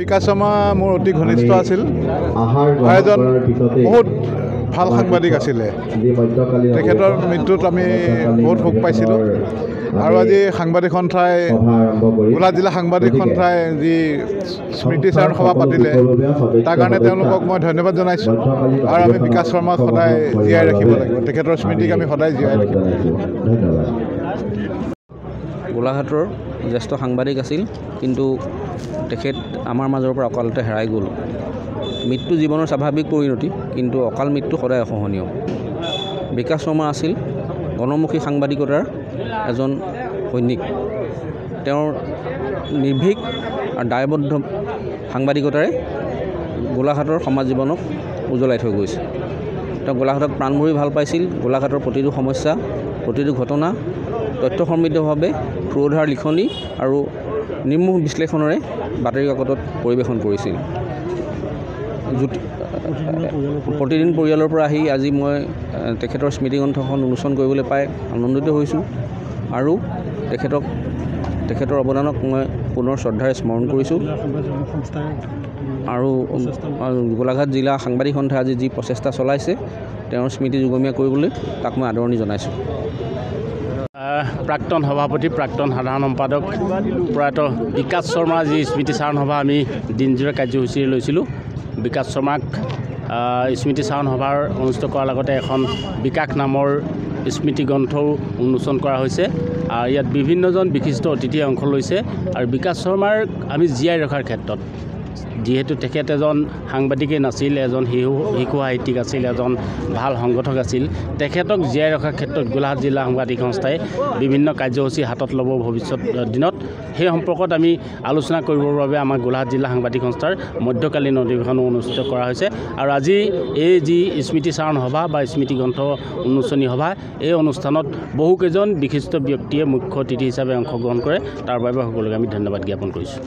বিকাশ শৰ্মা মোৰ অতি ঘনিষ্ঠ আছিল এজন বহুত ভাল সাংবাদিক আছিলে তেখেতৰ মৃত্যুত আমি বহুত শোক পাইছিলোঁ আৰু আজি সাংবাদিক সন্থাই গোলাঘাট জিলা সাংবাদিক সন্থাই যি স্মৃতি চাৰণ সভা পাতিলে তাৰ কাৰণে তেওঁলোকক মই ধন্যবাদ জনাইছোঁ আৰু আমি বিকাশ শৰ্মাক সদায় জীয়াই ৰাখিব লাগিব তেখেতৰ স্মৃতিক আমি সদায় জীয়াই ৰাখিব গোলাঘাটৰ জ্যেষ্ঠ সাংবাদিক আছিল কিন্তু তেখেত আমাৰ মাজৰ পৰা অকালতে হেৰাই গ'ল মৃত্যু জীৱনৰ স্বাভাৱিক পৰিণতি কিন্তু অকাল মৃত্যু সদায় অসহনীয় বিকাশ শৰ্মা আছিল গণমুখী সাংবাদিকতাৰ এজন সৈনিক তেওঁৰ নিৰ্ভীক আৰু দায়বদ্ধ সাংবাদিকতাৰে গোলাঘাটৰ সমাজ জীৱনক উজ্বলাই থৈ গৈছে তেওঁ গোলাঘাটক প্ৰাণভৰি ভাল পাইছিল গোলাঘাটৰ প্ৰতিটো সমস্যা প্ৰতিটো ঘটনা তথ্য সমৃদ্ধভাৱে সুৰধাৰ লিখনি আৰু নিৰ্মোহ বিশ্লেষণৰে বাতৰি কাকতত পৰিৱেশন কৰিছিল প্ৰতিদিন পৰিয়ালৰ পৰা আহি আজি মই তেখেতৰ স্মৃতিগ্ৰন্থখন উন্মোচন কৰিবলৈ পাই আনন্দিত হৈছোঁ আৰু তেখেতৰ অৱদানক মই পুনৰ শ্ৰদ্ধাৰে স্মৰণ কৰিছোঁ আৰু গোলাঘাট জিলা সাংবাদিক সন্থাই আজি যি প্ৰচেষ্টা চলাইছে তেওঁৰ স্মৃতি যুগমীয়া কৰিবলৈ তাক মই আদৰণি জনাইছোঁ প্ৰাক্তন সভাপতি প্ৰাক্তন সাধাৰণ সম্পাদক প্ৰয়াত বিকাশ শৰ্মাৰ যি স্মৃতি চাৰণ সভা আমি দিনজোৰা কাৰ্যসূচী লৈছিলোঁ বিকাশ শৰ্মাক স্মৃতি চাৰণ সভাৰ অনুষ্ঠিত কৰাৰ লগতে এখন বিকাশ নামৰ স্মৃতি গ্ৰন্থও উন্মোচন কৰা হৈছে আৰু ইয়াত বিভিন্নজন বিশিষ্ট অতিথিয়ে অংশ লৈছে আৰু বিকাশ শৰ্মাৰ আমি জীয়াই ৰখাৰ ক্ষেত্ৰত যিহেতু তেখেত এজন সাংবাদিকেই নাছিল এজন শিশু সাহিত্যিক আছিল এজন ভাল সংগঠক আছিল তেখেতক জীয়াই ৰখাৰ ক্ষেত্ৰত গোলাঘাট জিলা সাংবাদিক সংস্থাই বিভিন্ন কাৰ্যসূচী হাতত ল'ব ভৱিষ্যত দিনত সেই সম্পৰ্কত আমি আলোচনা কৰিবৰ বাবে আমাৰ গোলাঘাট জিলা সাংবাদিক সংস্থাৰ মধ্যকালীন অধিৱেশনো অনুষ্ঠিত কৰা হৈছে আৰু আজি এই যি স্মৃতি চাৰণ সভা বা স্মৃতি গ্ৰন্থ উন্মোচনী সভা এই অনুষ্ঠানত বহুকেইজন বিশিষ্ট ব্যক্তিয়ে মুখ্য অতিথি হিচাপে অংশগ্ৰহণ কৰে তাৰ বাবে সকলোকে আমি ধন্যবাদ জ্ঞাপন কৰিছোঁ।